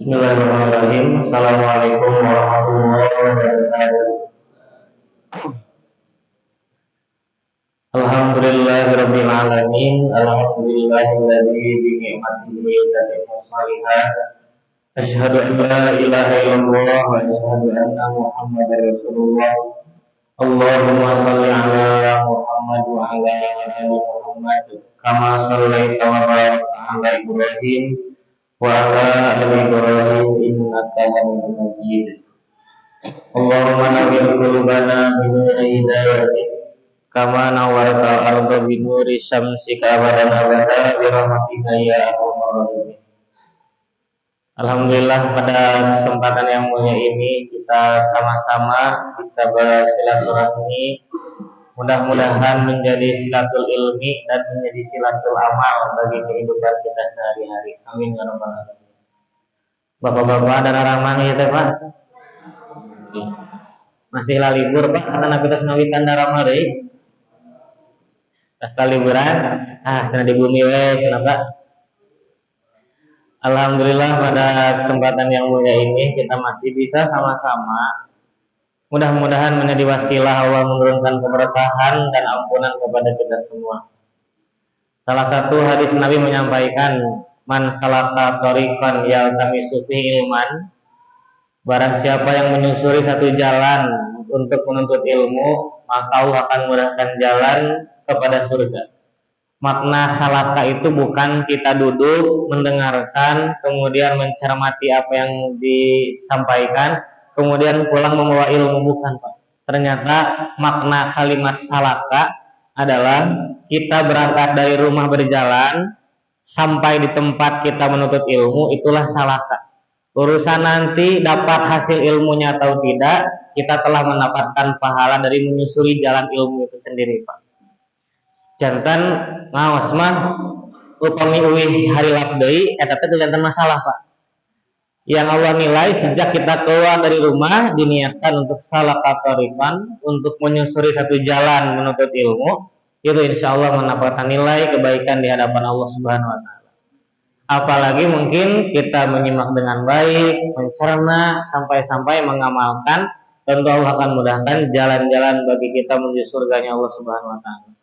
Bismillahirrahmanirrahim. Assalamualaikum warahmatullahi wabarakatuh. Alhamdulillahirabbil alamin. Alhamdulillahilladzi bi ni'matihi tatimmu shalihat. Asyhadu an la ilaha illallah wa asyhadu anna Muhammadar Rasulullah. Allahumma shalli ala Muhammad wa ala ali Muhammad kama shallaita wa barakta ala Ibrahim wa ala ali Ibrahim innaka Hamidum Majid. Allahumma nawwir qulubana bi nuri hidayatik kama nawwarta al-ardha bi nuri syamsika abadan abada bi rahmatika ya arhamar rahimin. Alhamdulillah, pada kesempatan yang mulia ini kita sama-sama bisa bersilaturahmi. Mudah-mudahan menjadi silatul ilmi dan menjadi silatul amal bagi kehidupan kita sehari-hari. Amin ya rabbal alamin. Bapak-bapak dan orang mana ya teh Pak? Masih lah libur Pak, karena kita senawikan darah mari. Sekali liburan, sana di bumi sana Pak. Alhamdulillah, pada kesempatan yang mulia ini kita masih bisa sama-sama, mudah-mudahan menjadi wasilah Allah menurunkan keberkahan dan ampunan kepada kita semua. Salah satu hadis Nabi menyampaikan, man salaka thariqan yaltamisu fihi ilman, barang siapa yang menyusuri satu jalan untuk menuntut ilmu, maka Allah akan mudahkan jalan kepada surga. Makna salaka itu bukan kita duduk mendengarkan kemudian mencermati apa yang disampaikan kemudian pulang membawa ilmu, bukan Pak. Ternyata makna kalimat salaka adalah kita berangkat dari rumah berjalan sampai di tempat kita menuntut ilmu, itulah salaka. Urusan nanti dapat hasil ilmunya atau tidak, kita telah mendapatkan pahala dari menyusuri jalan ilmu itu sendiri Pak. Jantan ngawas mah upami uwih hari labdei eta teh jantan masalah Pak. Yang Allah nilai sejak kita keluar dari rumah diniatkan untuk salaka thariqan, untuk menyusuri satu jalan menuntut ilmu, itu insya Allah mendapatkan nilai kebaikan di hadapan Allah Subhanahu wa taala. Apalagi mungkin kita menyimak dengan baik, mencerna sampai-sampai mengamalkan, tentu Allah akan mudahkan jalan-jalan bagi kita menuju surganya Allah Subhanahu wa taala.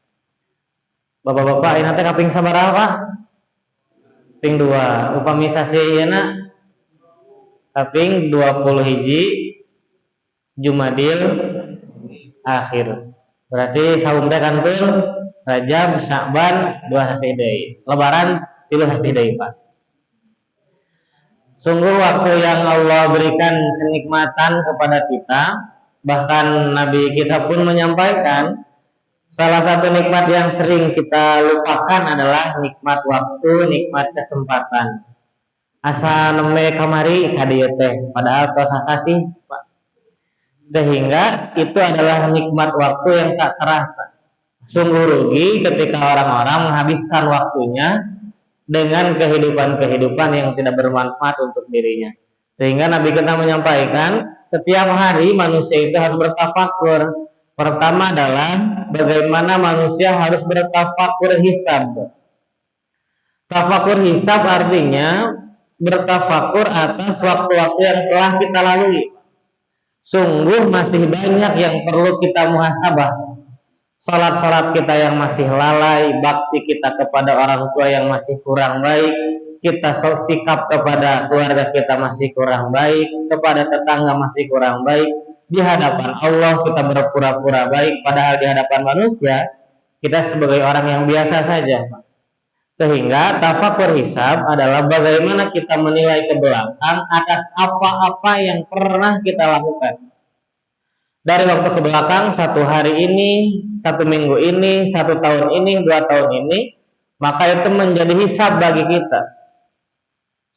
Bapak-bapak, ini nanti kaping sabaraha Pak? Kaping 2. Upami sasieuna kaping 20 hiji Jumadil akhir. Berarti saum teh kantul Rajab, Sya'ban 2 sasi deui. Lebaran 3 sasi deui Pak. Sungguh waktu yang Allah berikan kenikmatan kepada kita, bahkan Nabi kita pun menyampaikan salah satu nikmat yang sering kita lupakan adalah nikmat waktu, nikmat kesempatan. Asa neme kamari kadieu teh, padahal tos sasih, Pak. Sehingga itu adalah nikmat waktu yang tak terasa. Sungguh rugi ketika orang-orang menghabiskan waktunya dengan kehidupan-kehidupan yang tidak bermanfaat untuk dirinya. Sehingga Nabi kita menyampaikan, setiap hari manusia itu harus bertafakur. Pertama adalah bagaimana manusia harus bertafakur hisab. Tafakur hisab artinya bertafakur atas waktu-waktu yang telah kita lalui. Sungguh masih banyak yang perlu kita muhasabah. Salat-salat kita yang masih lalai, bakti kita kepada orang tua yang masih kurang baik, kita sikap kepada keluarga kita masih kurang baik, kepada tetangga masih kurang baik. Di hadapan Allah kita berpura-pura baik, padahal di hadapan manusia kita sebagai orang yang biasa saja. Sehingga tafakur hisab adalah bagaimana kita menilai ke belakang atas apa-apa yang pernah kita lakukan. Dari waktu ke belakang, 1 hari ini, 1 minggu ini, 1 tahun ini, 2 tahun ini, maka itu menjadi hisab bagi kita.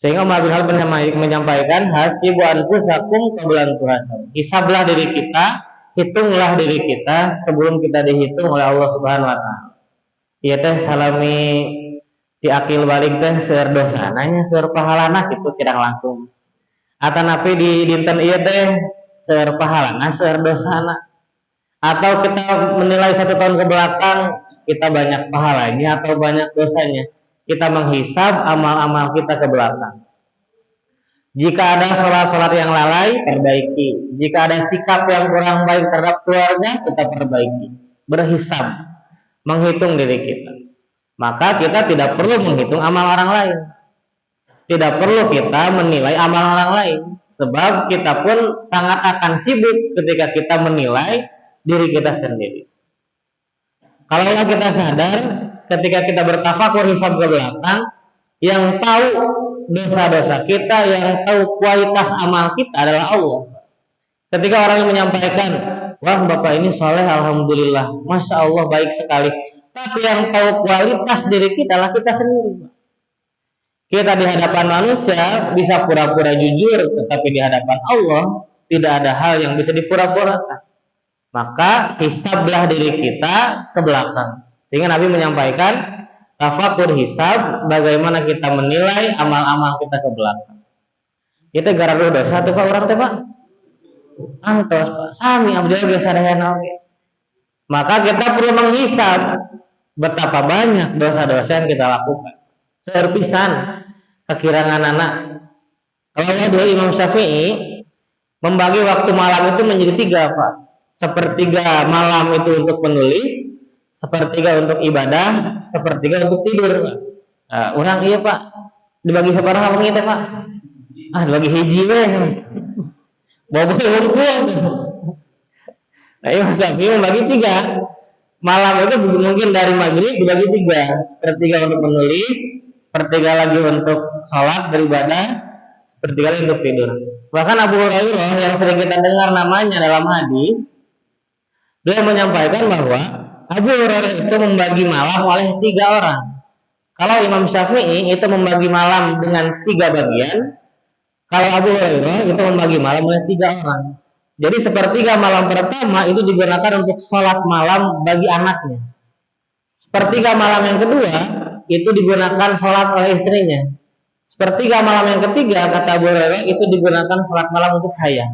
Sehingga Umar bin Khattab menyampaikan, hasibu anfusakum qabla an tuhasab. Hisablah diri kita, hitunglah diri kita sebelum kita dihitung oleh Allah Subhanahu wa taala. Ieu teh salami diakil balik teh seueur dosana nya seueur pahalana kitu kirang langkung. Atanapi di dinten ieu teh seueur pahalana seueur dosana. Atau kita menilai 1 tahun ke belakang kita banyak pahalanya atau banyak dosanya. Kita menghisab amal-amal kita ke belakang. Jika ada sholat-sholat yang lalai, perbaiki. Jika ada sikap yang kurang baik terhadap keluarga, kita perbaiki. Berhisab, menghitung diri kita. Maka kita tidak perlu menghitung amal orang lain. Tidak perlu kita menilai amal orang lain. Sebab kita pun sangat akan sibuk ketika kita menilai diri kita sendiri. Kalaulah kita sadar ketika kita bertafakur hisab ke belakang, yang tahu dosa-dosa kita, yang tahu kualitas amal kita adalah Allah. Ketika orang yang menyampaikan, wah bapak ini soleh, alhamdulillah, masya Allah baik sekali. Tapi yang tahu kualitas diri kita adalah kita sendiri. Kita di hadapan manusia bisa pura-pura jujur, tetapi di hadapan Allah tidak ada hal yang bisa dipura-purakan. Maka hisablah diri kita ke belakang. Sehingga Nabi menyampaikan tafakur hisab, bagaimana kita menilai amal-amal kita ke belakang. Kita gara-gara dosa tuh Pak orang teh Pak. Antos Pak, sami abdul biasa dayana oge. Maka kita perlu menghisab betapa banyak dosa-dosa yang kita lakukan. Serpisan kekirangan anak. Kalau ada Imam Syafi'i membagi waktu malam itu menjadi 3 Pak. Sepertiga malam itu untuk menulis, sepertiga untuk ibadah, sepertiga untuk tidur. Orang iya Pak, dibagi separuh wengi teh Pak. Dibagi hiji weh. Bobo unggul. Nah, Imam Syafi'i membagi 3. Malam itu mungkin dari maghrib dibagi 3. Sepertiga untuk menulis, sepertiga lagi untuk sholat beribadah, sepertiga lagi untuk tidur. Bahkan Abu Hurairah yang sering kita dengar namanya dalam hadis, dia menyampaikan bahwa Abu Hurairah itu membagi malam oleh 3 orang. Kalau Imam Syafi'i itu membagi malam dengan 3 bagian, kalau Abu Hurairah itu membagi malam oleh 3 orang. Jadi sepertiga malam pertama itu digunakan untuk sholat malam bagi anaknya. Sepertiga malam yang kedua itu digunakan sholat oleh istrinya. Sepertiga malam yang ketiga kata Abu Hurairah itu digunakan sholat malam untuk saya.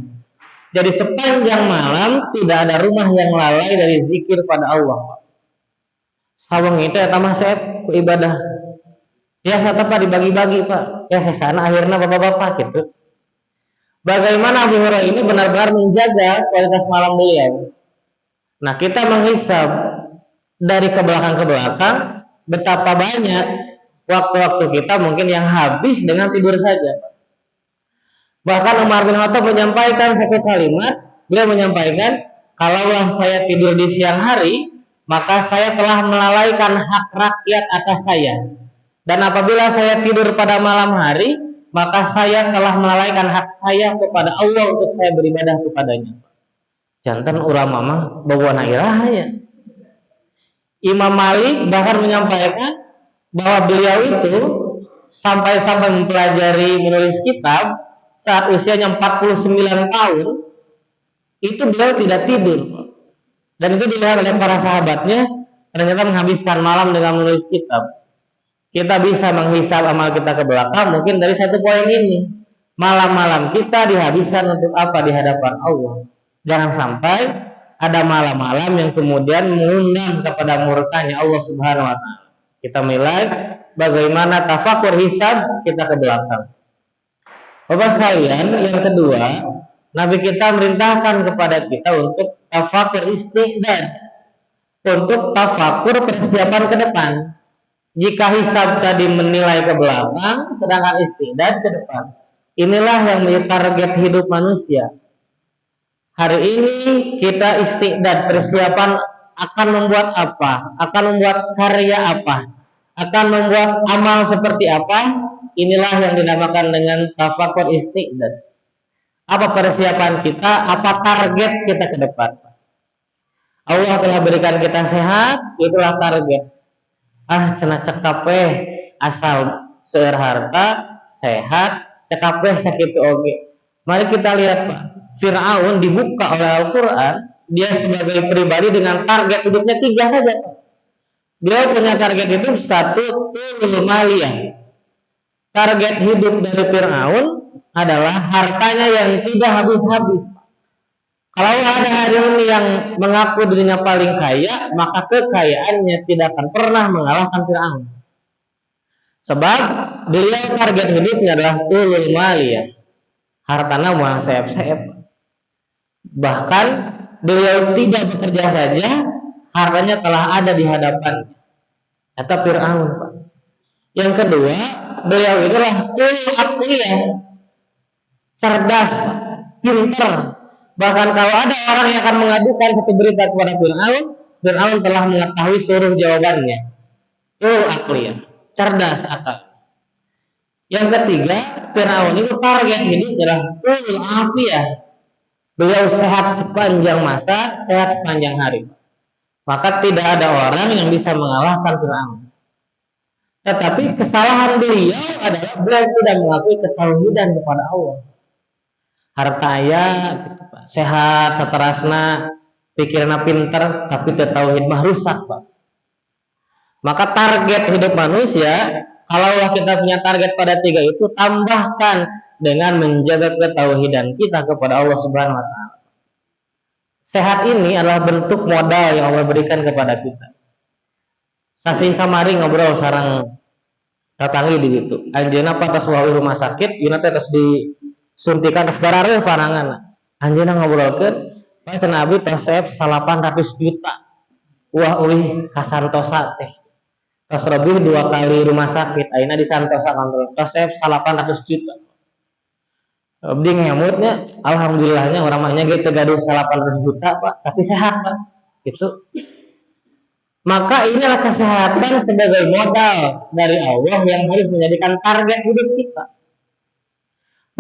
Jadi sepanjang malam tidak ada rumah yang lalai dari zikir pada Allah. Sawang itu ya tamah set ibadah. Ya saya Pak dibagi-bagi Pak. Ya saya sana akhirnya bapak-bapak gitu. Bagaimana Abu Hurairah ini benar-benar menjaga kualitas malam beliau. Nah kita menghisab dari ke belakang betapa banyak waktu-waktu kita mungkin yang habis dengan tidur saja. Bahkan Umar bin Khattab menyampaikan satu kalimat, beliau menyampaikan, kalaulah saya tidur di siang hari, maka saya telah melalaikan hak rakyat atas saya. Dan apabila saya tidur pada malam hari, maka saya telah melalaikan hak saya kepada Allah untuk saya beribadah kepadanya. Jantan urang mama bawa irahaya. Imam Malik bahkan menyampaikan bahwa beliau itu sampai-sampai mempelajari menulis kitab saat usianya 49 tahun itu beliau tidak tidur, dan itu dilihat oleh para sahabatnya ternyata menghabiskan malam dengan menulis kitab. Kita bisa menghisab amal kita ke belakang mungkin dari satu poin ini. Malam-malam kita dihabiskan untuk apa di hadapan Allah. Jangan sampai ada malam-malam yang kemudian mengundang kepada murkanya Allah Subhanahu wa taala. Kita mulai bagaimana tafakur hisab kita ke belakang. Bapak sekalian, yang kedua, Nabi kita merintahkan kepada kita untuk tafakur istiqdad, untuk tafakur persiapan ke depan. Jika hisab tadi menilai ke belakang, sedangkan istiqdad ke depan. Inilah yang menjadi target hidup manusia. Hari ini kita istiqdad, persiapan akan membuat apa, akan membuat karya apa, akan membuat amal seperti apa. Inilah yang dinamakan dengan tafakur istiqdad. Apa persiapan kita, apa target kita ke depan. Allah telah berikan kita sehat, itulah target. Cenah cekapeh asal seueur harta, sehat, cekapeh sakit oge. Mari kita lihat Pak, Fir'aun dibuka oleh Al-Quran, dia sebagai pribadi dengan target hidupnya 3 saja Pak. Beliau punya target hidup 1, tulul maliyah. Target hidup dari Fir'aun adalah hartanya yang tidak habis-habis. Kalau ada hari ini yang mengaku dirinya paling kaya, maka kekayaannya tidak akan pernah mengalahkan Fir'aun. Sebab beliau target hidupnya adalah tulul maliyah. hartana moal seep-seep. Bahkan beliau tidak bekerja saja, hartanya telah ada di hadapan. Kata Fir'aun, Pak. Yang kedua, beliau itulah akliyah, cerdas, pintar. Bahkan kalau ada orang yang akan mengadukan satu berita kepada Fir'aun, Fir'aun telah mengetahui seluruh jawabannya. Akliyah, cerdas akal. Yang ketiga, Fir'aun itu target hidup adalah afiyah. Beliau sehat sepanjang masa, sehat sepanjang hari. Maka tidak ada orang yang bisa mengalahkan Fir'aun. Tetapi kesalahan beliau adalah beliau tidak mengakui ketauhidan kepada Allah. Hartaya, sehat, saterasna, pikirna pinter, tapi tauhid mah rusak, Pak. Maka target hidup manusia, kalau kita punya target pada tiga itu, tambahkan dengan menjaga ketauhidan kita kepada Allah Subhanahu wa Ta'ala. Sehat ini adalah bentuk modal yang Allah berikan kepada kita. Sasing kamari ngobrol sarang tatanggi di gitu. Anjeunna pas wawi rumah sakit, yeuna teh tos disuntikan tos barareuh panangan. Anjeunna ngobrolkeun, pas cenah abdi tos 800 juta. Wah euy kasantosa teh. Tos lebih 2 kali rumah sakit, ayeuna di Santosa kontrol. Tos 800 juta. Abdi ngemutnya, alhamdulillahnya orang mahnya gitu gaduh 800 juta Pak, tapi sehat Pak. Gitu. Maka inilah kesehatan sebagai modal dari Allah yang harus menjadikan target hidup kita.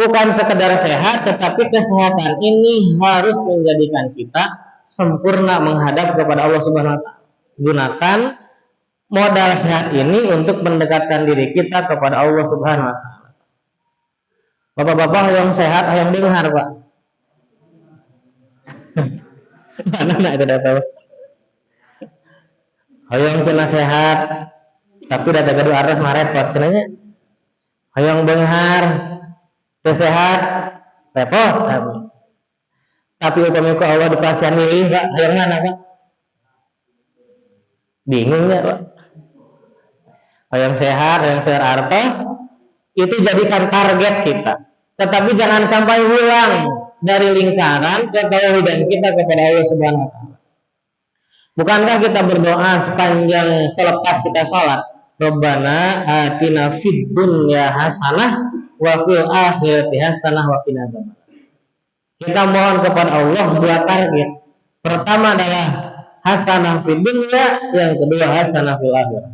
Bukan sekedar sehat, tetapi kesehatan ini harus menjadikan kita sempurna menghadap kepada Allah Subhanahu wa Ta'ala. Gunakan modal sehat ini untuk mendekatkan diri kita kepada Allah Subhanahu wa Ta'ala. Bapak-bapak yang sehat, yang dengar Pak. Mana itu dah tahu. Hayang cenah sehat, tapi udah gaduh aras mah repot cenanya. Hayang beunghar, teu sehat, repot sabi. Tapi upami ku Allah dipasihan milih Pak, hayang mana Pak? Bingung ya Pak. Hayang sehat, hayang sehat harta, itu jadikan target kita. Tetapi jangan sampai hilang dari lingkaran ketauhidan kita kepada Allah Subhanahu wa Ta'ala. Bukankah kita berdoa sepanjang selepas kita sholat, Rabbana atina fid dunya hasanah wa fil akhirati hasanah wa qina adzabannar. Kita mohon kepada Allah dua target. Pertama adalah hasanah fid dunya, yang kedua hasanah fil akhirah.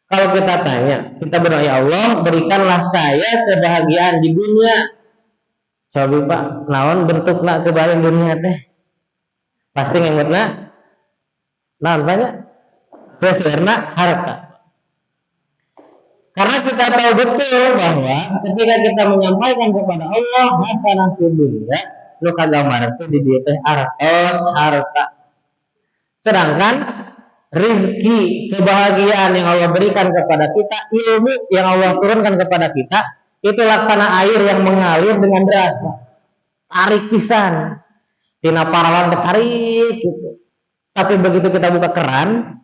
Kalau kita tanya, kita berdoa, ya Allah, berikanlah saya kebahagiaan di dunia. Coba Pak, naon bentukna kebahagiaan dunia teh? Pasti ngemutna naon banyak? Seserna harta. Karena kita tahu betul bahwa ketika kita menyampaikan kepada Allah hasanah fid dunya, lu kagambar teh di dieu teh harta. Sedangkan rezeki, kebahagiaan yang Allah berikan kepada kita, ilmu yang Allah turunkan kepada kita, itu laksana air yang mengalir dengan deras, tarik pisan, tina parawan tarik gitu. Tapi begitu kita buka keran,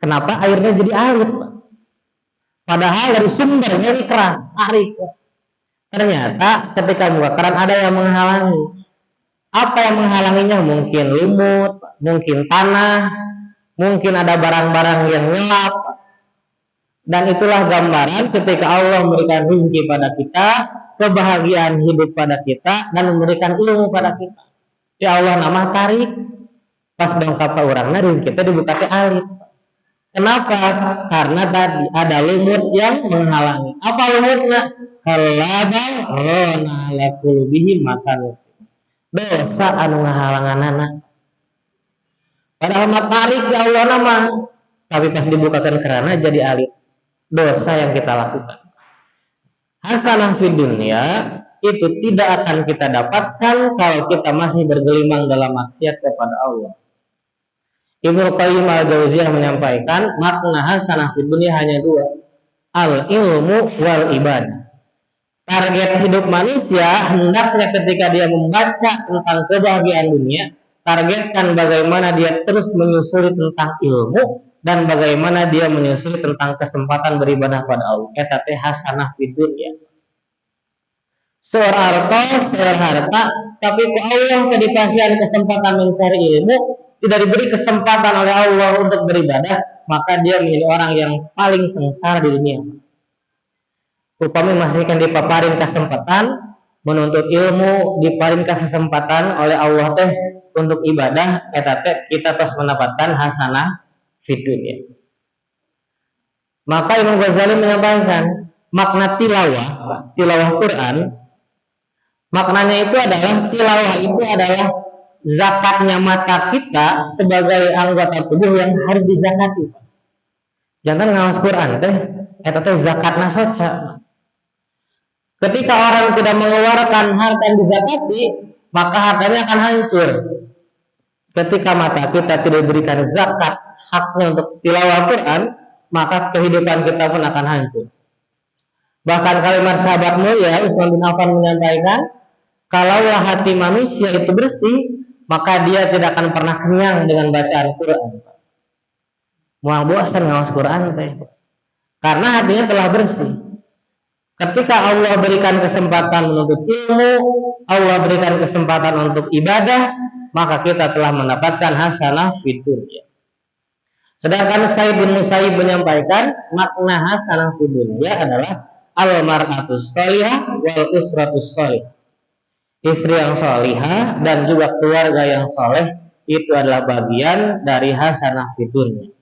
kenapa airnya jadi air? Padahal dari sumbernya ini keras, tarik. Ternyata ketika buka keran ada yang menghalangi. Apa yang menghalanginya? Mungkin lumut, mungkin tanah, mungkin ada barang-barang yang ngelap. Dan itulah gambaran ketika Allah memberikan rezeki pada kita, kebahagiaan hidup pada kita, dan memberikan ilmu pada kita. Ya Allah nama tarik, pas dongkap ke orangnya rezeki kita dibuka ke alit. Kenapa? Karena tadi ada lumut yang menghalangi. Apa lumutnya? Kalabang rona lakulubihi makan. Dosa anu ngahalanganana. Padahal tarik ya Allah nama, tapi pas dibukakan kerana jadi alit. Dosa yang kita lakukan. Hasanah fid dunya itu tidak akan kita dapatkan kalau kita masih bergelimang dalam maksiat kepada Allah. Ibnu Qayyim al-Jauziyah menyampaikan makna hasanah fid dunya hanya dua, al ilmu wal ibadah. Target hidup manusia hendaknya ketika dia membaca tentang kebahagiaan dunia, targetkan bagaimana dia terus menyusuri tentang ilmu dan bagaimana dia menyusuri tentang kesempatan beribadah pada Allah. Eta teh hasanah fid dunya. seueur artos, seueur harta, tapi ku Allah kedikasihan kesempatan mencari ilmu, tidak diberi kesempatan oleh Allah untuk beribadah, maka dia menjadi orang yang paling sengsara di dunia. Upami masih kan dipaparin kesempatan menuntut ilmu, diparin kesempatan oleh Allah teh untuk ibadah, eta teh kita terus mendapatkan hasanah fid dunya. Maka Imam Ghazali menyampaikan makna tilawah Quran, maknanya itu adalah tilawah itu adalah zakatnya mata kita sebagai anggota tubuh yang harus dizakati. Jangan ngawas Quran teh, eta teh zakatna soca. Ketika orang tidak mengeluarkan harta yang dizakati, maka hartanya akan hancur. Ketika mata kita tidak diberikan zakat haknya untuk tilawah Quran, maka kehidupan kita pun akan hancur. Bahkan kalimat sahabat mulia Utsman bin Affan menyampaikan, kalaulah hati manusia itu bersih, maka dia tidak akan pernah kenyang dengan bacaan Quran. Mual bosan ngawas Quran teh. Karena hatinya telah bersih. Ketika Allah berikan kesempatan menuntut ilmu, Allah berikan kesempatan untuk ibadah, maka kita telah mendapatkan hasanah fid dunya. Sedangkan Sa'id bin Musayyib menyampaikan makna hasanah fid dunya adalah al-mar'atus sholihah wal usratus sholihah. Istri yang sholihah dan juga keluarga yang soleh itu adalah bagian dari hasanah fid dunya.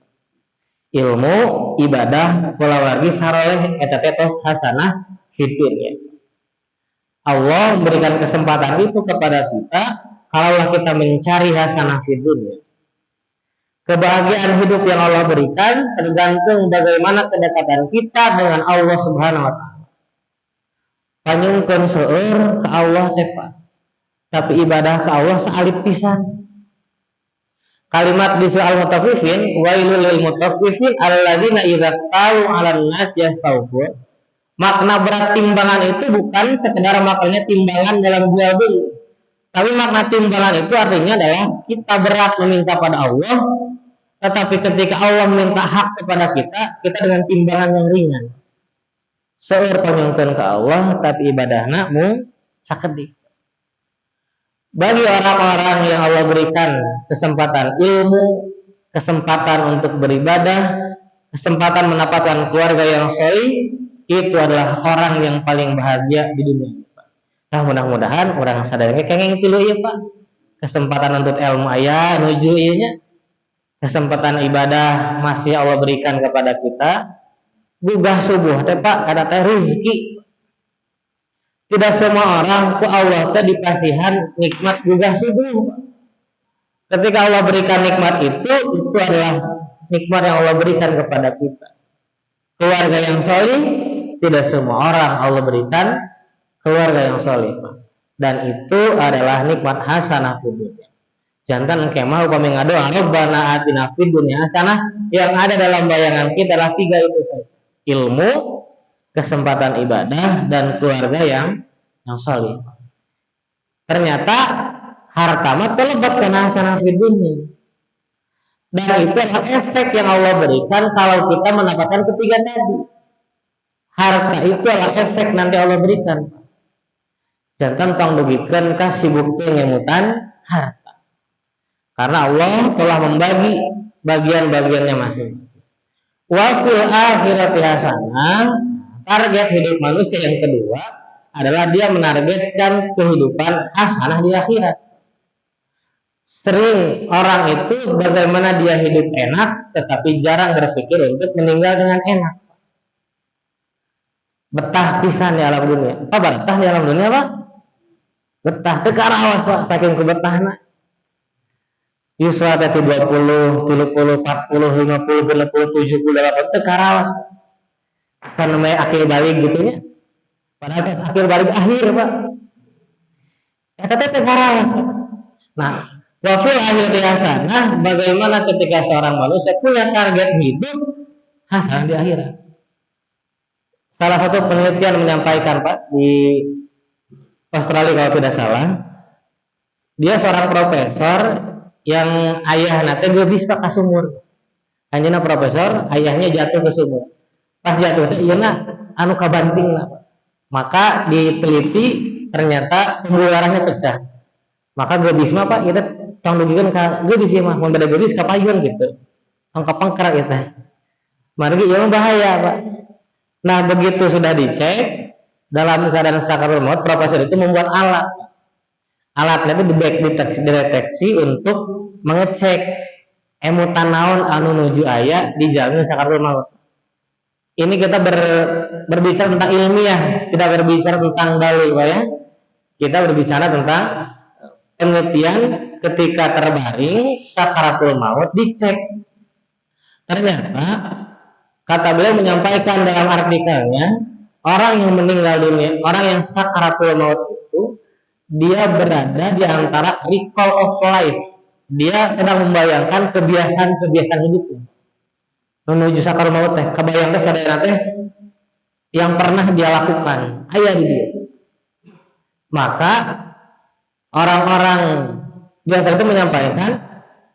Ilmu, ibadah, keluarga saroleh eta tetos hasanah fid dunya. Allah memberikan kesempatan itu kepada kita kalaulah kita mencari hasanah fid dunya. Kebahagiaan hidup yang Allah berikan tergantung bagaimana kedekatan kita dengan Allah Subhanahu wa taala. Panyungkeun seueur ka Allah teh, tapi ibadah ka Allah saalip pisan. Kalimat di surah Al-Mutaffifin, wailul lil mutaffifin alladzina idza qalu 'alan nas yastawfun. Makna berat timbangan itu bukan sekedar maknanya timbangan dalam jual beli. Tapi makna timbangan itu artinya adalah kita berat meminta pada Allah, tetapi ketika Allah minta hak kepada kita, kita dengan timbangan yang ringan. Seueur panyungkeun ka Allah, tapi ibadahna mung sakedik. Bagi orang-orang yang Allah berikan kesempatan ilmu, kesempatan untuk beribadah, kesempatan mendapatkan keluarga yang sholih, itu adalah orang yang paling bahagia di dunia. Nah, mudah-mudahan orang sadarnya kenging tilu ieu Pak. Kesempatan untuk ilmu aya nuju ieu nya. Kesempatan ibadah masih Allah berikan kepada kita. Gugah subuh teh Pak, kada teh rezeki. Tidak semua orang ku Allah teh dikasihan nikmat gugah subuh. Ketika Allah berikan nikmat itu adalah nikmat yang Allah berikan kepada kita. Keluarga yang sholih, tidak semua orang Allah berikan keluarga yang sholih. Dan itu adalah nikmat hasanah fid dunya. Jantan kemah upami ngadoa Rabbana atina fid dunya hasanah, yang ada dalam bayangan kita adalah tiga itu saja. Ilmu, kesempatan ibadah, dan keluarga yang sholih. Ternyata harta mah terlebat karena hasanah fid dunya. Dan itu adalah efek yang Allah berikan kalau kita mendapatkan ketiga tadi. Harta itu adalah efek nanti Allah berikan. Jangan tong dugikeun ka sibuk ngemutan harta. Karena Allah telah membagi bagian-bagiannya masing-masing. Wa fil akhirati hasanah, target hidup manusia yang kedua adalah dia menargetkan kehidupan hasanah di akhirat. Sering orang itu bagaimana dia hidup enak, tetapi jarang berpikir untuk meninggal dengan enak. Betah pisan di alam dunia. Apa betah di alam dunia Pak? Betah tekar awas Pak, saking kebetahna. Yuswa tadi 20, 30, 40, 50, 60, 70, 80 tekar awas. Kan namanya akhir balik gitu ya. Padahal akhir balik akhir Pak. Eta teh tekar awas. Nah, waktu akhir hasanah, bagaimana ketika seorang manusia punya target hidup hasanah di akhirat. Salah satu penelitian menyampaikan Pak di Australia kalau tidak salah, dia seorang profesor yang ayahnya teh geus ka sumur. Anjeunna profesor, ayahnya jatuh ke sumur. Pas jatuh teh ieuna anu kabanting lah. Maka diteliti ternyata pembuluh darahnya pecah. Maka gebis mah Pak, kita tong dugikan ka gebis ya mah, membeda gebis ka payun gitu. Angka pangkrak kita. Margi ieu bahaya Pak. Nah begitu sudah dicek dalam keadaan sakaratul maut, profesor itu membuat alat. Alatnya itu dideteksi untuk mengecek emutan naon anu nuju aya di jalan sakaratul maut. Ini kita berbicara tentang ilmiah, tidak berbicara tentang dalil ya. Kita berbicara tentang penelitian ketika terbaring sakaratul maut dicek. Ternyata kata beliau menyampaikan dalam artikelnya, orang yang meninggal dunia, orang yang sakaratul maut itu dia berada di antara recall of life. Dia sedang membayangkan kebiasaan-kebiasaan hidupnya. Menuju sakaratul maut teh, kebayang teh sadayana teh yang pernah dia lakukan. Aya di dia. Maka orang-orang biasa itu menyampaikan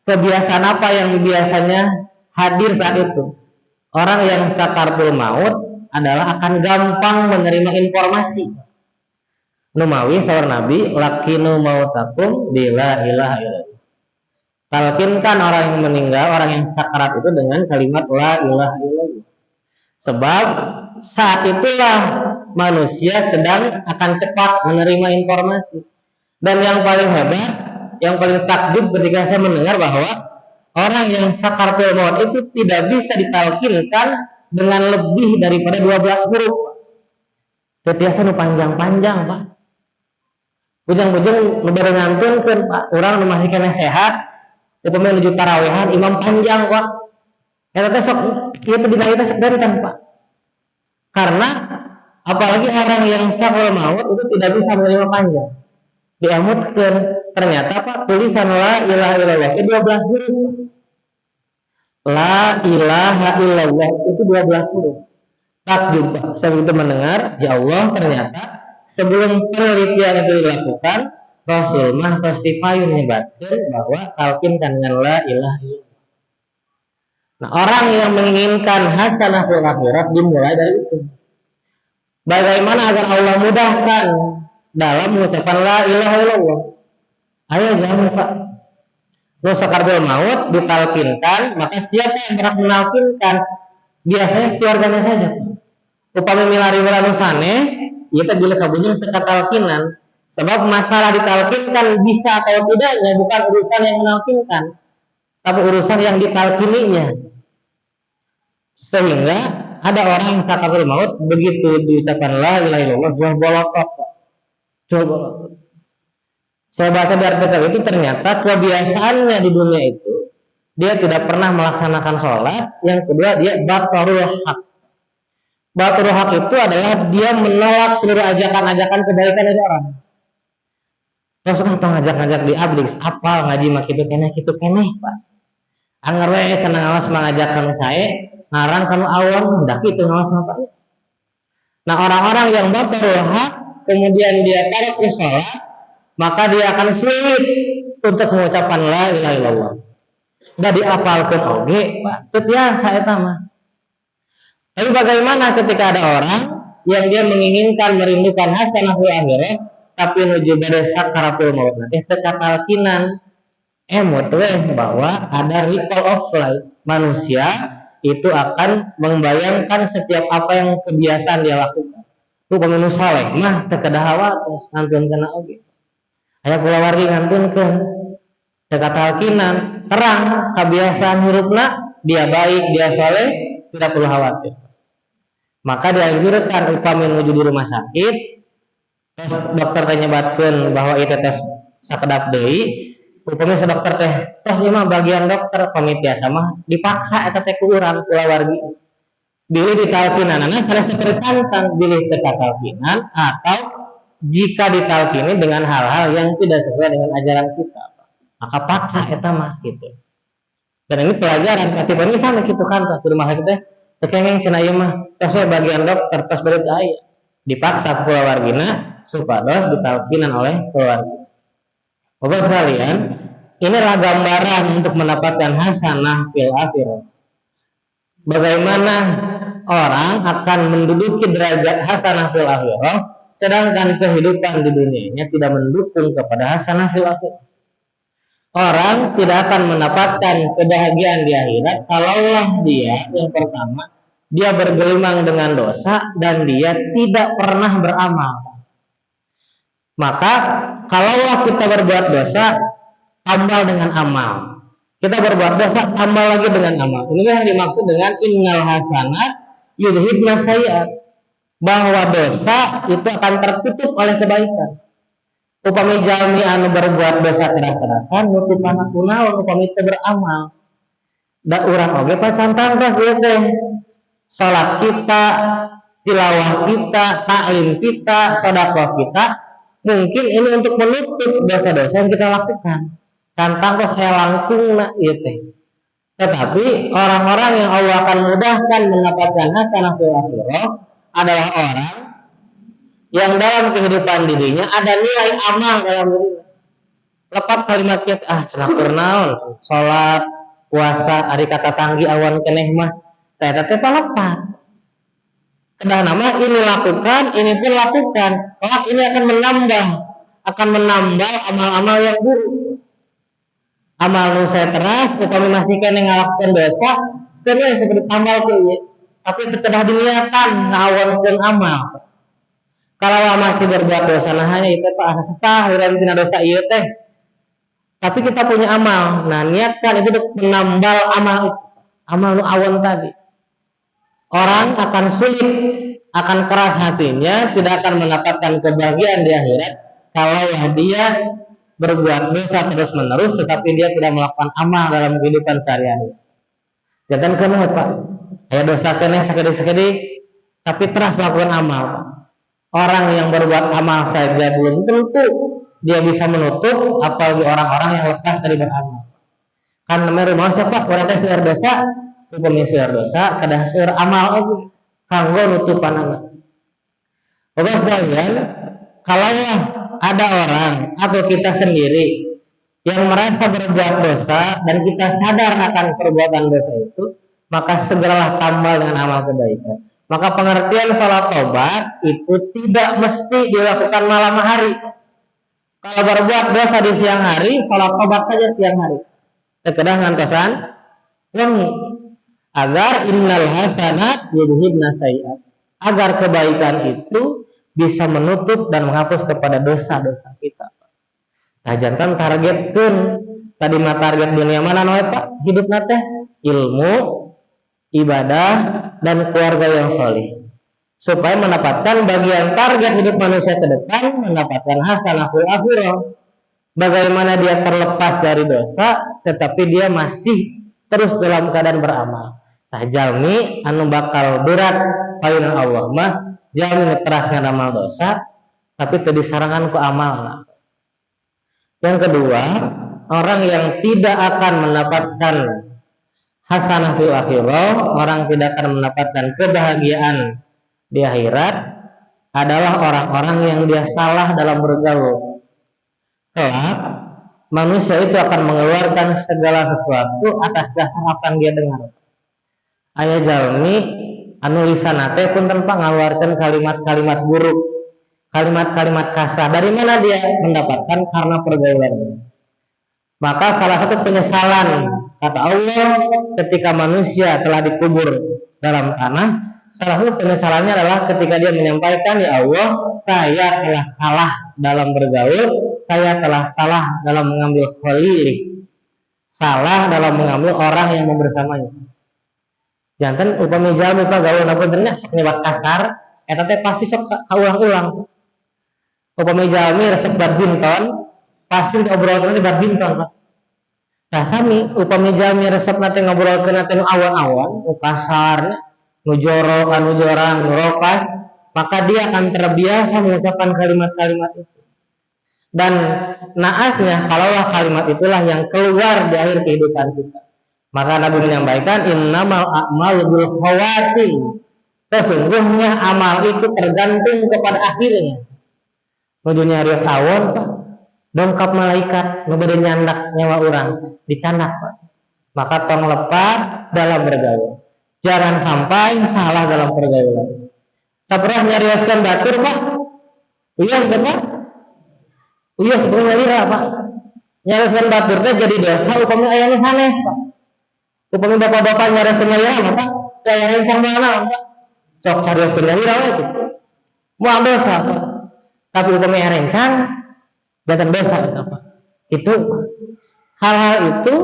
kebiasaan apa yang biasanya hadir saat itu. Orang yang sakaratul maut adalah akan gampang menerima informasi. Numawi sawar Nabi, lakinu mautakum bila ilaha illallah. Talkinkan orang yang meninggal, orang yang sakarat itu dengan kalimat la ilaha illallah. Sebab saat itulah manusia sedang akan cepat menerima informasi. Dan yang paling hebat, yang paling takjub ketika saya mendengar bahwa orang yang sakaratul maut itu tidak bisa ditalkinkan dengan lebih daripada 12 huruf. Biasa nu panjang-panjang Pak. Ujang-ujang nu bade ngantunkeun Pak, urang nu masih kena sehat, upami nuju tarawehan imam panjang Pak. Eta teh sok ieu teh dina ieu teh benten Pak. Karena apalagi orang yang sakaratul maut itu tidak bisa menerima panjang. Diamutkeun ternyata Pak tulisan la ilaha illallah itu 12 huruf. La ilaha illallah itu 12 huruf. Takjub Pak, saya begitu mendengar, ya Allah ternyata sebelum penelitian itu dilakukan, Rasul mah pasti payun nyebatkeun bahwa talkinkan dengan la ilaha illallah. Nah, orang yang menginginkan hasanah fil akhirat dimulai dari itu. Bagaimana agar Allah mudahkan dalam mengucapkan la ilaha illallah? Ayo jangan Pak. Lo sakaratul maut ditalkinkan, maka siapa yang berhak menalkinkan? Biasanya keluarganya saja. Upami milari anu sanes, ieu teh bila kabunyi teu katalkinan. Sebab masalah ditalkinkan bisa atau tidaknya bukan urusan yang menalkinkan, tapi urusan yang ditalkininya. Sehingga ada orang yang sakaratul maut begitu diucapkan la ilaha illallah buah bolotok. Coba saya baca di artikel itu ternyata kebiasaannya di dunia itu dia tidak pernah melaksanakan sholat. Yang kedua dia batarul haq. Batarul haq itu adalah dia menolak seluruh ajakan-ajakan kebaikan dari orang. Terus kan ngajak-ngajak di abdi apa ngaji mah kitu keneh Pak. Anger we cenah ngawas mengajakkan saya ngarang kanu awam hendak kitu ngawas Pak. Nah, orang-orang yang batarul haq kemudian dia tarik ke sholat, maka dia akan sulit untuk mengucapkan la ilaha illallah. Da diapalkeun oge, Pak. Teu tiasa eta mah. Tapi bagaimana ketika ada orang yang dia menginginkan merindukan hasanah fil akhirat tapi nuju bade sakaratul maut teh teu katalkinan emot we bahwa ada recall of life. Manusia itu akan membayangkan setiap apa yang kebiasaan dia lakukan. Tu paminu saleh mah teu kedah watos ngantunkeun oge. Aya kulawargi ngantunkeun teu katalkinan, terang kebiasaan hurufna, dia baik, dia saleh, tidak perlu khawatir. Maka dianjurkan upami menuju di rumah sakit, tes dokter teh nyebatkeun bahwa itu tes sakedap deui, upami dokter teh tos ieu mah bagian dokter pamitiasa mah dipaksa eta teh ku urang kulawargi. Bilih ditalkinanana sanes tersantan, bilih teu katalkinan atau jika ditalkini dengan hal-hal yang tidak sesuai dengan ajaran kita, maka paksa eta mah gitu. Dan ini pelajaran katiban misalnya gitu kan pas di rumah sakit teh tekengeng cenah ieu mah tos bagian dokter tos beureut aya dipaksa kulawargina supados ditalkinan oleh keluarga. Bapak sekalian, inilah gambaran untuk mendapatkan hasanah fil akhirah. Bagaimana orang akan menduduki derajat hasanah fil akhirah sedangkan kehidupan di dunianya tidak mendukung kepada hasanah fil akhirah. Orang tidak akan mendapatkan kebahagiaan di akhirat kalaulah dia yang pertama dia bergelimang dengan dosa dan dia tidak pernah beramal. Maka kalaulah kita berbuat dosa tambah dengan amal, kita berbuat dosa tambah lagi dengan amal. Ini yang dimaksud dengan innal hasanat yudhibna sayyi'at, bahwa dosa itu akan tertutup oleh kebaikan. Upami jalmi anu berbuat dosa keras-kerasan nutupan kunaon upami teu beramal. Da urang oge pacan tangkas ieu teh. Salat kita, tilawah kita, taklim kita, sedekah kita, mungkin ini untuk menutup dosa-dosa yang kita lakukan. Santangkos langkungna ieu teh. Tetapi orang-orang yang Allah akan mudahkan mendapatkan hasanah fil akhirah adalah orang yang dalam kehidupan dirinya ada nilai amal dalam dirinya. Lepas kalimat kita cenah keur naon, salat, puasa, ari kata tanggi awan keneh mah eta teh palepat. Kedah nama ini lakukan, ini pun lakukan. Kelak ini akan menambah amal-amal yang buruk. Amal nu saya teras, upami masih kene ngalakukeun dosa, kene seperti amal teh, tapi kedah diniatan ngawankeun amal. Kalau masih berbuat dosa nah hanya itu Pak asa sesah urang tina dosa ieu teh. Tapi kita punya amal. Nah, niatkan itu untuk menambal amal nu awan tadi. Orang akan sulit, akan keras hatinya, tidak akan mendapatkan kebahagiaan di akhirat kalau dia berbuat dosa terus-menerus tetapi dia tidak melakukan amal dalam kehidupan sehari-hari. Jangan kenapa Pak. Ya dosa keneh sakit-sakit tapi terus melakukan amal. Orang yang berbuat amal saja belum tentu dia bisa menutup apalagi orang-orang yang lepas dari beramal. Kan namanya rumah siapa? Orang teh seueur dosa, hukumnya seueur dosa, kada seueur amal oge. Kanggo nutupan anak. Oke sekalian, kalaulah ada orang atau kita sendiri yang merasa berbuat dosa dan kita sadar akan perbuatan dosa itu, maka segeralah tambah dengan amal kebaikan. Maka pengertian salat tobat itu tidak mesti dilakukan malam hari. Kalau berbuat dosa di siang hari, salat tobat saja siang hari. Sekedar ngantosan wangi. Agar innal hasanat yudhibna sayyi'at. Agar kebaikan itu bisa menutup dan menghapus kepada dosa-dosa kita. Nah, jantan targetkeun tadi mah target dunia mana noe Pak? Hidupna teh ilmu, ibadah dan keluarga yang soleh supaya mendapatkan bagian target hidup manusia ke depan, mendapatkan hasanah fil akhirah. Bagaimana dia terlepas dari dosa tetapi dia masih terus dalam keadaan beramal. Nah, jalmi anu bakal berat payunan Allah mah jalmi teras ngadamal dosa tapi teu disarangan ku amal. Yang kedua, orang yang tidak akan mendapatkan hasanah fil akhirah, orang tidak akan mendapatkan kebahagiaan di akhirat adalah orang-orang yang dia salah dalam bergaul. Kelak manusia itu akan mengeluarkan segala sesuatu atas dasar apa yang dia dengar. Aya jalmi anu lisanna teh pun tanpa mengeluarkan kalimat-kalimat buruk, kalimat-kalimat kasar. Dari mana dia mendapatkan? Karena pergaulan. Maka salah satu penyesalan kata Allah ketika manusia telah dikubur dalam tanah, salah satu penyesalannya adalah ketika dia menyampaikan, ya Allah, saya telah salah dalam bergaul, saya telah salah dalam mengambil khalili, salah dalam mengambil orang yang membersamanya. Jantan upami jalmi Pak gaul napuntennya sok nyebut kasar, eta teh pasti sok kaulang-ulang. Upami jalmi resep badminton, pasti ngobrolkeun di badminton Pak. Nah sami upami jalmi resep nate ngobrolkeun nate nu awan-awan, nu kasar, nu jorok, anu jorang, nu rokas, maka dia akan terbiasa mengucapkan kalimat-kalimat itu. Dan naasnya kalaulah kalimat itulah yang keluar di akhir kehidupan kita. Maka Nabi menyampaikan innamal a'malu bil khawatim. Sesungguhnya amal itu tergantung kepada akhirnya. Nujunya rios awon Pak, dongkap malaikat nu bade nyandak nyawa urang, dicandak Pak. Maka tong lepat dalam bergaul. Jangan sampai salah dalam pergaulan. Saperah nyarioskeun batur Pak, Uyah Pak. Uyah sebenarnya lira Pak. Nyariskan batur teh jadi dosa upami ayahnya sanes Pak. Upami bapak-bapak nyariskan lira Pak. Kayak yang mana Pak. Sok carioskeun lira itu. Mau dosa Pak. Tapi upami rencang datang dosa Pak. Itu hal-hal itu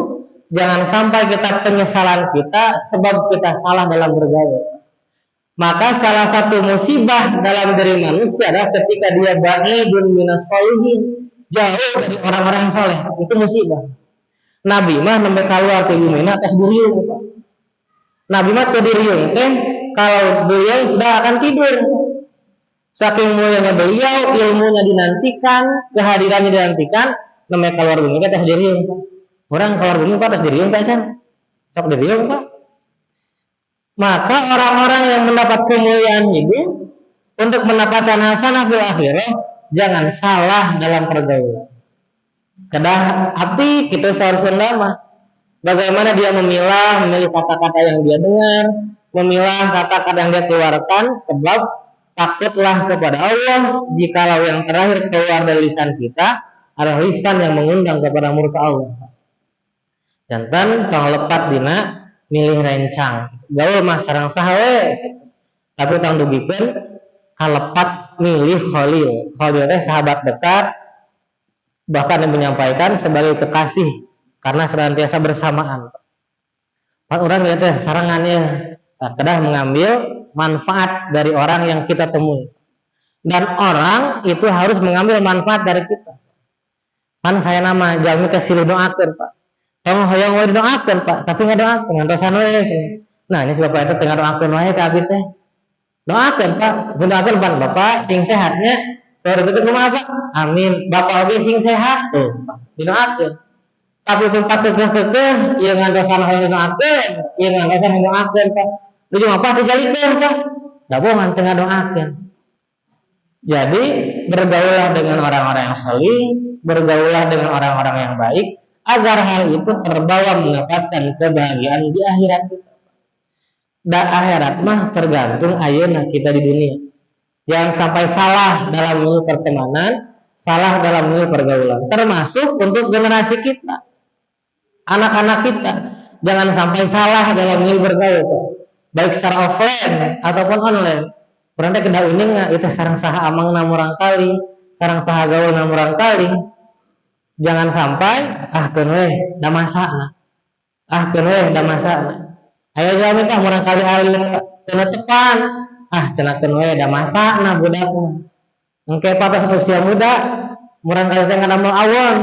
jangan sampai kita penyesalan kita sebab kita salah dalam bergaul. Maka salah satu musibah dalam diri manusia adalah ketika dia ba'idun minas sholihin, jauh dari orang-orang yang soleh. Itu musibah. Nabi mah nembe keluar ke bumi atas diriung. Nabi mah ke diriung teh kalau beliau sudah akan tidur. Saking mulianya beliau, ilmunya dinantikan, kehadirannya dinantikan, nembe keluar bumi atas diriung. Orang keluar bumi atas diriung kan? Sok diriung Pak. Maka orang-orang yang mendapat kemuliaan hidup untuk mendapatkan hasanah fil akhirah jangan salah dalam pergaulan. Kedah api kita seharusnya mah bagaimana dia memilih kata-kata yang dia dengar, memilah kata-kata yang dia keluarkan, sebab takutlah kepada Allah jikalau yang terakhir keluar dari lisan kita adalah lisan yang mengundang kepada murka Allah. Jantan tong lepat dina milih rencang gaul mah sareng saha tapi tang dugikeun kalepat milih khalil. Khalil teh sahabat dekat, bahkan yang menyampaikan sebagai kekasih karena senantiasa bersamaan. Pak orang lihat teh sarangannya kedah mengambil manfaat dari orang yang kita temui, dan orang itu harus mengambil manfaat dari kita. Kan saya nama jami kasih doakeun Pak. Kamu hoyong wae doakeun Pak, tapi nggak doakeun ngantosan wae. Nah, ini sebab itu tengah doakeun wae ka abdi teh. Doakeun Pak, doakeun Pak Bapak sing sehatnya. Sore itu kumaha Pak? Amin. Bapak oge sing sehat tuh. Didoakeun. Tapi pun patut kekeh, ieu ngantosan hoyong doakeun, ieu ngantosan doakeun Pak. Lu cuma apa dijalikeun Pak? Da bohongan tengah doakeun. Jadi, bergaulah dengan orang-orang yang salih, bergaulah dengan orang-orang yang baik, agar hal itu terbawa mendapatkan kebahagiaan di akhirat kita. Dan akhirat mah tergantung ayeuna kita di dunia. Jangan sampai salah dalam memilih pertemanan, salah dalam memilih pergaulan, termasuk untuk generasi kita, anak-anak kita. Jangan sampai salah dalam memilih bergaul, baik secara offline ataupun online. Berarti kena uning itu sarang saha amang namurang kali, sarang saha gaul namurang kali. Jangan sampai keun we da masana. Keun we da masana. Ayo jalan teh murang kali alin teu tepan. Cenah keun we da masana budak mah. Engke patos usia muda murang kali teh ngadamal awon.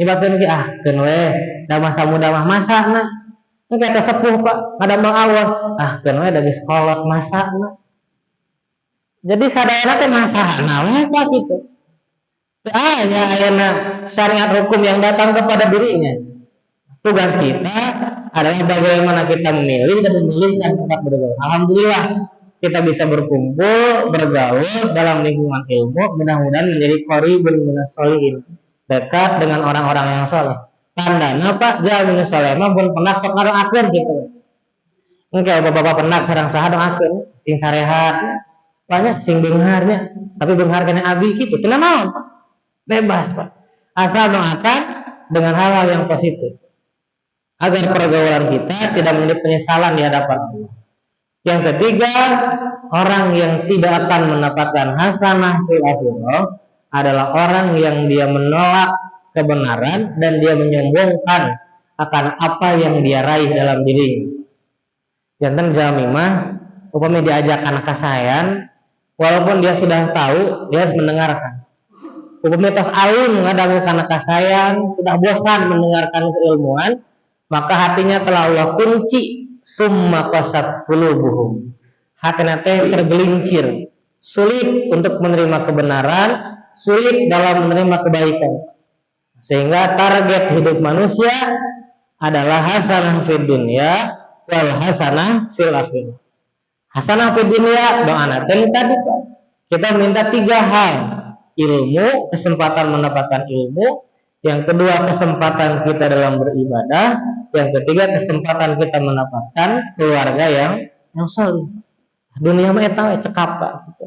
Dibakeun ge keun we da masa muda mah masana. Engke teh sepuh Pak ngadamal awon. Keun we da geus kolot masana. Jadi sadayana teh masana we Pak gitu. Ya ayana syariat hukum yang datang kepada dirinya. Tugas kita adalah bagaimana kita memilih dan memilihkan tempat bergaul. Alhamdulillah kita bisa berkumpul, bergaul dalam lingkungan ilmu, mudah-mudahan menjadi qaribun minas sholihin, dekat dengan orang-orang yang saleh. Tandana Pak, jauh minas saleh mah pun pernah sok ngadoakeun gitu. Engke bapak-bapak pernah sareng saha doakeun sing sarehat, banyak sing beungarnya, tapi beunghar kana abi kitu. Teu naon Pak. Bebas Pak, asal doakan dengan hal-hal yang positif agar pergaulan kita tidak menjadi penyesalan di hadapan Allah. Yang ketiga, orang yang tidak akan mendapatkan hasanah fil akhirah adalah orang yang dia menolak kebenaran dan dia menyombongkan akan apa yang dia raih dalam dirinya. Jantan jami mah upami diajak anak kasayan, walaupun dia sudah tahu, dia harus mendengarkan. Upami tos alim ngadangu kana kasayan, sudah bosan mendengarkan keilmuan, maka hatinya telah Allah kunci, summa qasat qulubuhum. Hatinya teh tergelincir, sulit untuk menerima kebenaran, sulit dalam menerima kebaikan. Sehingga target hidup manusia adalah hasanah fid dunya wal hasanah fil akhirah. Hasanah fid dunya doana teh tadi kita minta 3 hal. Ilmu, kesempatan mendapatkan ilmu, yang kedua kesempatan kita dalam beribadah, yang ketiga kesempatan kita mendapatkan keluarga yang saleh. Dunia mah eta we cekap Pak gitu.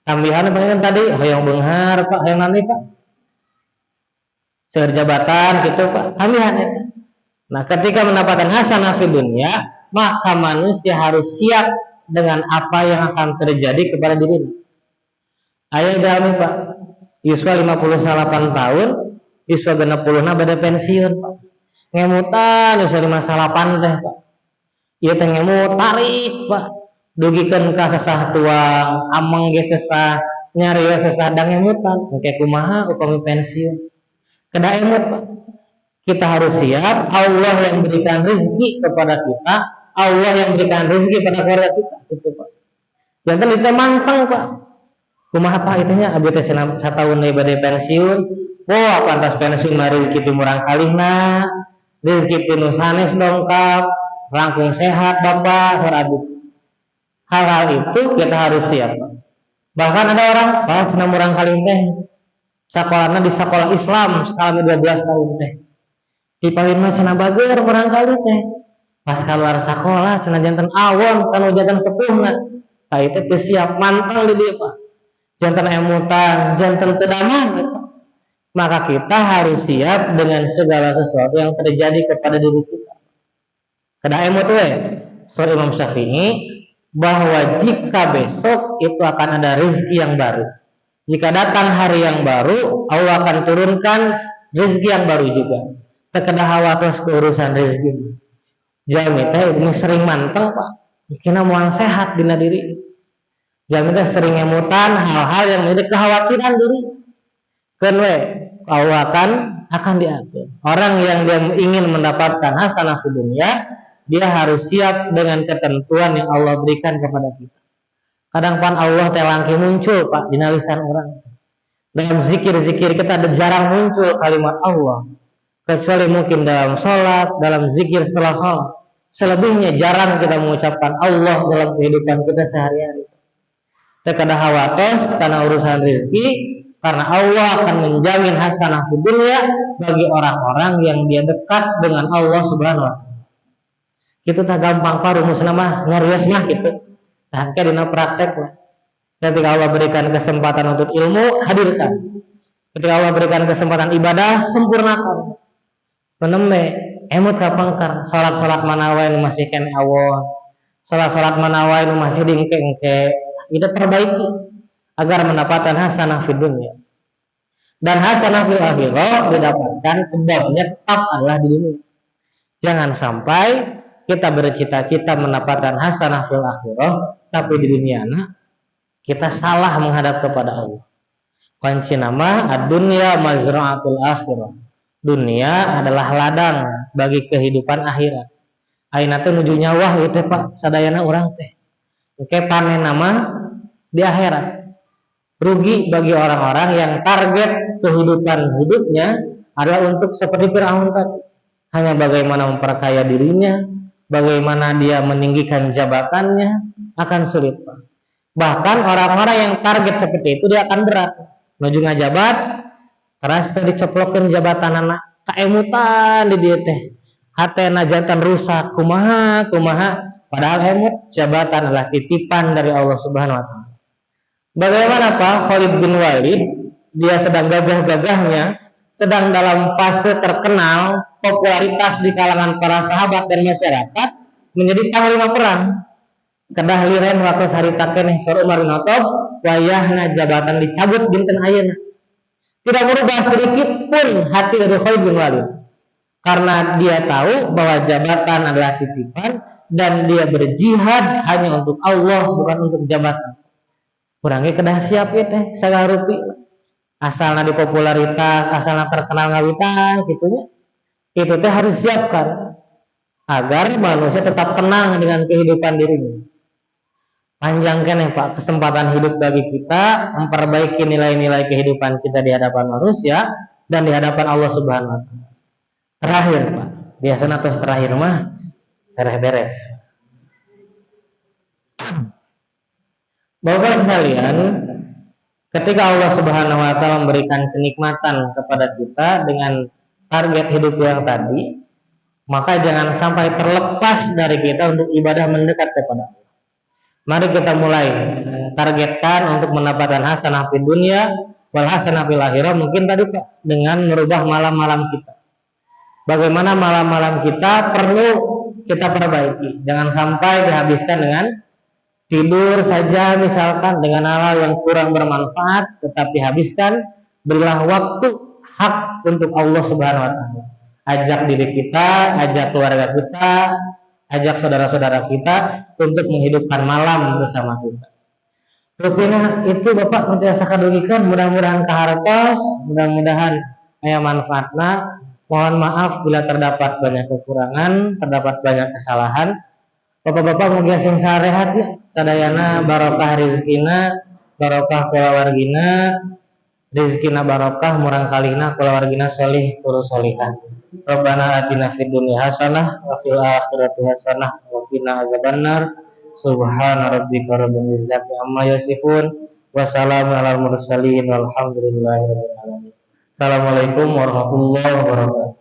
tambihan pengen tadi hoyong beunghar Pak, hoyong nanti Pak, seueur jabatan gitu Pak, tambihan ya. Nah, ketika mendapatkan hasanah di dunia, maka manusia harus siap dengan apa yang akan terjadi kepada dirinya. Aya dalem Pak, yuswa 58 tahun, yuswa 60 bade pensiun Pak. Ngemutan yuswa 58 teh Pak. Ieu teh ngemut tarik Pak. Dugikeun ka sesah tuang, ameng ge sesah, nyarios sesah da ngemutan. Engke kumaha upami pensiun. Kedah emut Pak. Kita harus siap, Allah yang berikan rezeki kepada kita, Allah yang berikan rezeki pada keluarga kita, itu Pak. Jangan itu manteng Pak. Kumaha Pak itunya abdi teh sataun deui bade pensiun. Wah, pantas pensiun mari rezeki teh murang kalihna. Rezeki teh nu sanes dongkap, langkung sehat Bapak, saur abdi. Hal-hal itu kita harus siap. Bahkan ada orang, pas murang kalih teh sakolahna di sekolah Islam selama 12 tahun teh. Di paling cenah bager barangkali teh pas keluar sekolah cenah janten awon kalau janten sepuhna ka itu teh siap mantang di dieu Pak, janten emutan, janten teu damang gitu. Maka kita harus siap dengan segala sesuatu yang terjadi kepada diri kita. Kada emut we soal Imam Syafi'i bahwa jika besok itu akan ada rezeki yang baru, jika datang hari yang baru Allah akan turunkan rezeki yang baru juga. Terkena khawatir keurusan rezeki. Jami teh ini sering manteng Pak. Kina moal sehat dina diri. Jami teh sering emutan hal-hal yang menjadi kekhawatiran diri. Keun we Allah akan diatur. Orang yang dia ingin mendapatkan hasanah di dunia, dia harus siap dengan ketentuan yang Allah berikan kepada kita. Kadang pan Allah teh langkih muncul Pak dina lisan orang. Dalam zikir-zikir kita ada jarang muncul kalimat Allah. Kecuali mungkin dalam sholat, dalam zikir setelah sholat. Selebihnya jarang kita mengucapkan Allah dalam kehidupan kita sehari-hari. Terkadang khawatir karena urusan rezeki, karena Allah akan menjamin hasanah di dunia bagi orang-orang yang dia dekat dengan Allah Subhanahu wa Ta'ala. Itu tak gampang Pak rumusna mah nyarios mah gitu. Nah, kayak dina praktek lah. Ketika Allah berikan kesempatan untuk ilmu, hadirkan. Ketika Allah berikan kesempatan ibadah, sempurnakan. Peneme emut kapangkar salat mana wae nu masih kene awon, salat mana wae nu masih diengke-engke, itu perbaiki agar mendapatkan hasanah fid dunya. Dan hasanah fil akhirah didapatkan sebabnya tetap adalah di dunia. Jangan sampai kita bercita-cita mendapatkan hasanah fil akhirah tapi di dunia kita salah menghadap kepada Allah. Kunci nama ad-dunya mazra'atul akhirah. Dunia adalah ladang bagi kehidupan akhirat. Ayeuna teh nuju nyawah ieu teh Pak, sadayana urang teh. Oke panen nama di akhirat. Rugi bagi orang-orang yang target kehidupan hidupnya adalah untuk seperti Firaun tadi. Hanya bagaimana memperkaya dirinya, bagaimana dia meninggikan jabatannya, akan sulit Pak. Bahkan orang-orang yang target seperti itu dia akan berat. Nuju ngajabat keras teh diceplokeun jabatan anak kaemutan di dieu teh hatena jantan rusak kumaha padahal emut jabatan adalah titipan dari Allah Subhanahu wa Ta'ala. Bagaimana Pak Khalid bin Walid, dia sedang gagah-gagahnya, sedang dalam fase terkenal, popularitas di kalangan para sahabat dan masyarakat, menjadi panglima perang. Kedah liren waktu sarita keneh saur Umar bin Khattab wayahna jabatan dicabut dinten ayeuna. Tidak merubah sedikit pun hati dari Khalid bin Walid, karena dia tahu bahwa jabatan adalah titipan dan dia berjihad hanya untuk Allah bukan untuk jabatan. Kurangnya kedah siap ya teh sagarupi asalna di popularitas, asalna terkenal ngawitan gitunya. Itu teh harus siapkan agar manusia tetap tenang dengan kehidupan dirinya. Panjangkan ya Pak kesempatan hidup bagi kita memperbaiki nilai-nilai kehidupan kita di hadapan manusia dan di hadapan Allah Subhanahu wa Ta'ala. Terakhir Pak, biasanya atas terakhir mah beres-beres. Bapak sekalian, ketika Allah Subhanahu wa Ta'ala memberikan kenikmatan kepada kita dengan target hidup yang tadi, maka jangan sampai terlepas dari kita untuk ibadah mendekat kepada Allah. Mari kita mulai targetkan untuk mendapatkan hasanah di dunia wal hasanah fil akhirah. Mungkin tadi Pak dengan merubah malam-malam kita. Bagaimana malam-malam kita perlu kita perbaiki. Jangan sampai dihabiskan dengan tidur saja misalkan dengan hal yang kurang bermanfaat, tetapi habiskan, berilah waktu hak untuk Allah Subhanahu wa taala. Ajak diri kita, ajak keluarga kita, ajak saudara-saudara kita untuk menghidupkan malam bersama kita. Rupina itu Bapak nantiasa kadugikan, mudah-mudahan kahartos, mudah-mudahan aya manfaatna. Mohon maaf bila terdapat banyak kekurangan, terdapat banyak kesalahan. Bapak-bapak mugia sing sarehat ya, sadayana barokah rizkina, barokah kulawargina, rizkina barokah murang kalina kulawargina solih turu solihah. Rabbana atina fid dunya hasanah wa fil akhirati hasanah wa qina adzabannar. Subhana rabbika rabbil izzati amma yasifun wa salamun alal mursalin walhamdulillahi rabbil alamin. Assalamualaikum warahmatullahi wabarakatuh.